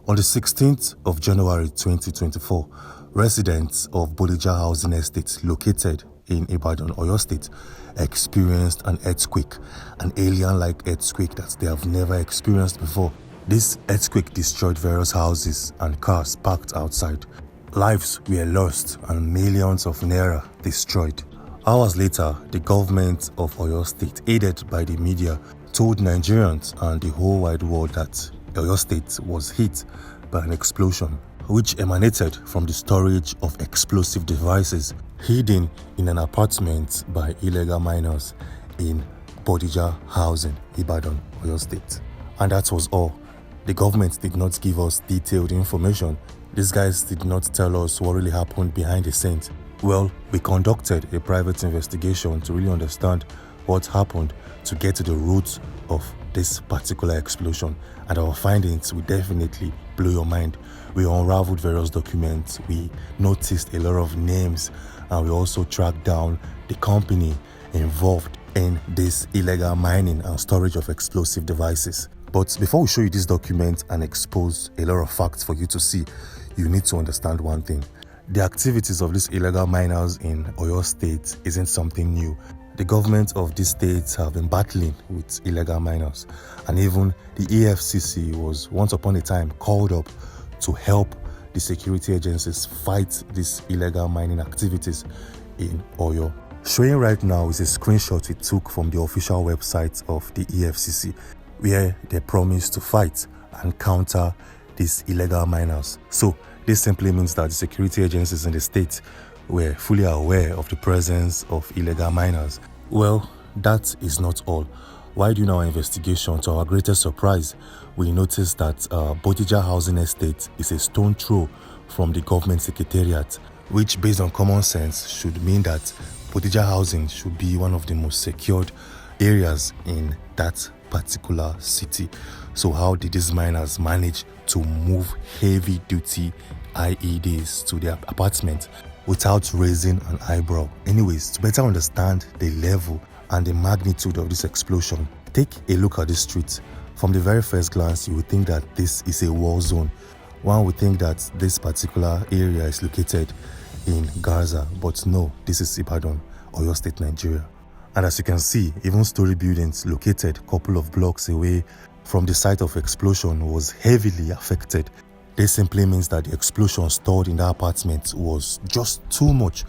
On the 16th of January 2024, residents of Bodija Housing Estate located in Ibadan, Oyo State, experienced an earthquake, an alien-like earthquake that they have never experienced before. This earthquake destroyed various houses and cars parked outside. Lives were lost and millions of naira destroyed. Hours later, the government of Oyo State, aided by the media, told Nigerians and the whole wide world that Oyo State was hit by an explosion which emanated from the storage of explosive devices hidden in an apartment by illegal miners in Bodija Housing, Ibadan, Oyo State. And that was all. The government did not give us detailed information. These guys did not tell us what really happened behind the scenes. Well, we conducted a private investigation to really understand what happened, to get to the roots of this particular explosion, and our findings will definitely blow your mind. We unraveled various documents, we noticed a lot of names, and we also tracked down the company involved in this illegal mining and storage of explosive devices. But before we show you these documents and expose a lot of facts for you to see, you need to understand one thing. The activities of these illegal miners in Oyo State isn't something new. The government of these states have been battling with illegal miners, and even the EFCC was once upon a time called up to help the security agencies fight these illegal mining activities in Oyo. Showing right now is a screenshot we took from the official website of the EFCC, where they promised to fight and counter these illegal miners. So this simply means that the security agencies in the state were fully aware of the presence of illegal miners. Well, that is not all. While doing our investigation, to our greatest surprise, we noticed that Bodija Housing Estate is a stone throw from the government secretariat, which based on common sense should mean that Bodija Housing should be one of the most secured areas in that particular city. So how did these miners manage to move heavy duty IEDs to their apartment without raising an eyebrow? Anyways, to better understand the level and the magnitude of this explosion, take a look at the street. From the very first glance, you would think that this is a war zone. One would think that this particular area is located in Gaza, but no, this is Ibadan, Oyo State, Nigeria. And as you can see, even story buildings located a couple of blocks away from the site of explosion was heavily affected. This simply means that the explosion stored in that apartment was just too much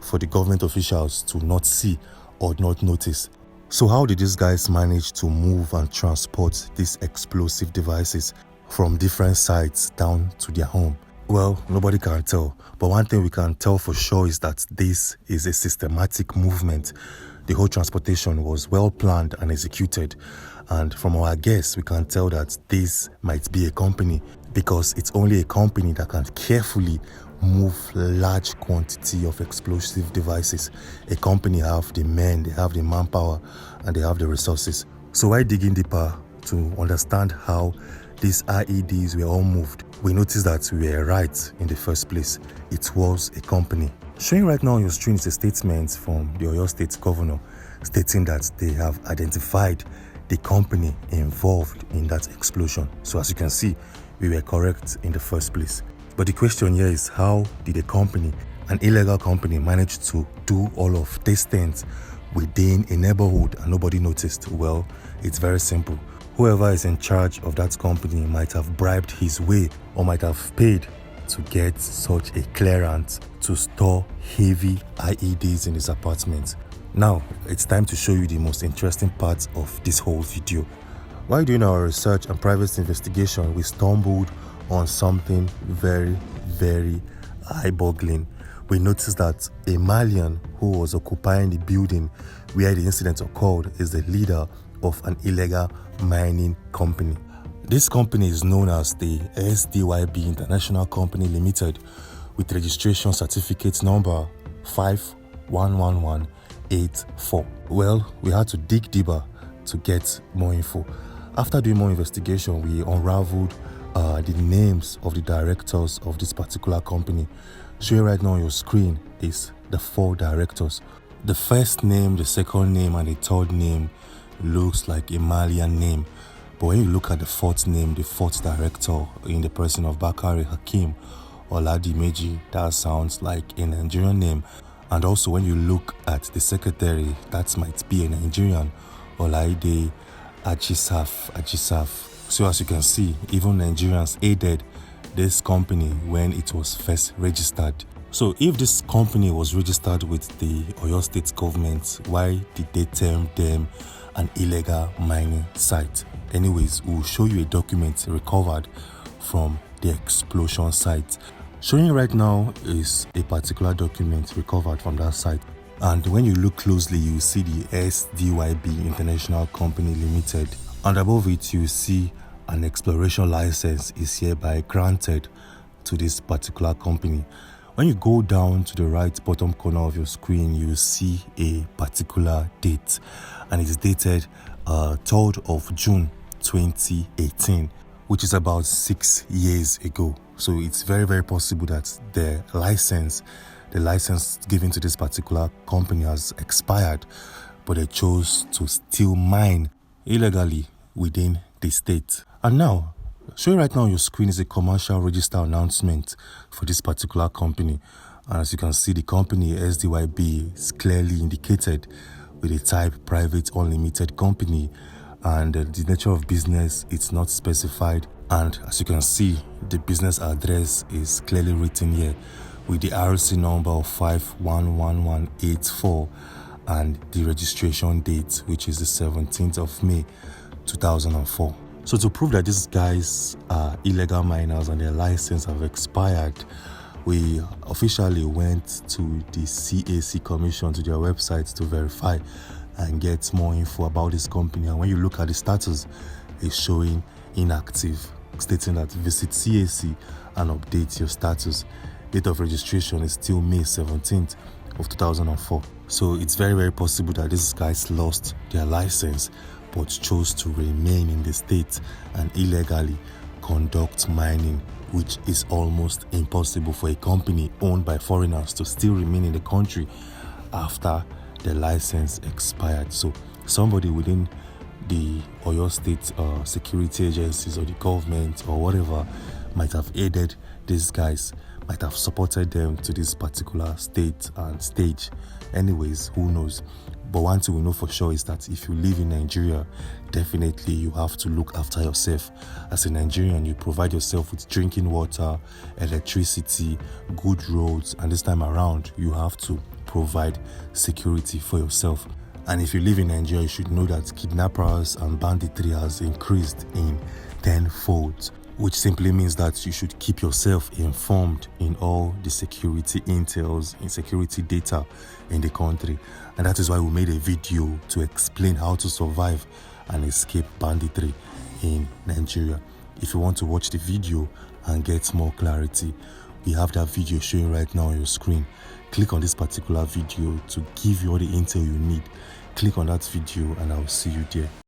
for the government officials to not see or not notice. So how did these guys manage to move and transport these explosive devices from different sites down to their home? Well, nobody can tell, but one thing we can tell for sure is that this is a systematic movement. The whole transportation was well planned and executed, and from our guess, we can tell that this might be a company, because it's only a company that can carefully move large quantity of explosive devices. A company have the men, they have the manpower, and they have the resources. So while digging deeper to understand how these IEDs were all moved, we noticed that we were right in the first place. It was a company. Showing right now on your screen is a statement from the Oyo State Governor stating that they have identified the company involved in that explosion. So as you can see, we were correct in the first place. But the question here is, how did a company, an illegal company, manage to do all of these things within a neighborhood and nobody noticed? Well, it's very simple. Whoever is in charge of that company might have bribed his way or might have paid to get such a clearance to store heavy IEDs in his apartment. Now, it's time to show you the most interesting part of this whole video. While doing our research and private investigation, we stumbled on something very, very eye-boggling. We noticed that a Malian who was occupying the building where the incident occurred is the leader of an illegal mining company. This company is known as the SDYB International Company Limited, with registration certificate number 511184. Well, we had to dig deeper to get more info. After doing more investigation, we unraveled the names of the directors of this particular company. Showing right now on your screen is the 4 directors. The first name, the second name, and the third name looks like a Malian name, But when you look at the fourth name, the fourth director in the person of Bakari Hakim Oladimeji, that sounds like a Nigerian name. And also when you look at the secretary, that might be a Nigerian, Olaide Ajisaf. So as you can see, even Nigerians aided this company when it was first registered. So if this company was registered with the Oyo State government, why did they term them an illegal mining site? Anyways, we'll show you a document recovered from the explosion site. Showing you right now is a particular document recovered from that site. And when you look closely, you see the SDYB International Company Limited. And above it, you see an exploration license is hereby granted to this particular company. When you go down to the right bottom corner of your screen, you see a particular date, and it's dated 3rd of June 2018, which is about 6 years ago. So it's very, very possible that the license given to this particular company has expired, but they chose to still mine illegally within the state. And now, showing right now on your screen is a commercial register announcement for this particular company. And as you can see, the company SDYB is clearly indicated with a type private unlimited company, and the nature of business it's not specified. And as you can see, the business address is clearly written here with the RC number of 511184 and the registration date, which is the 17th of May 2004. So to prove that these guys are illegal miners and their license have expired, we officially went to the CAC Commission, to their website, to verify and get more info about this company. And when you look at the status, it's showing inactive, stating that visit CAC and update your status. Date of registration is still May 17th of 2004. So it's very, very possible that these guys lost their license but chose to remain in the state and illegally conduct mining, which is almost impossible for a company owned by foreigners to still remain in the country after the license expired. So somebody within the Oyo State security agencies or the government or whatever might have aided these guys, might have supported them to this particular state and stage. Anyways, who knows? But one thing we know for sure is that if you live in Nigeria, definitely you have to look after yourself. As a Nigerian, you provide yourself with drinking water, electricity, good roads, and this time around, you have to provide security for yourself. And if you live in Nigeria, you should know that kidnappers and banditry has increased in tenfold, which simply means that you should keep yourself informed in all the security intels and security data in the country. And that is why we made a video to explain how to survive and escape banditry in Nigeria. If you want to watch the video and get more clarity, we have that video showing right now on your screen. Click on this particular video to give you all the intel you need. Click on that video and I'll see you there.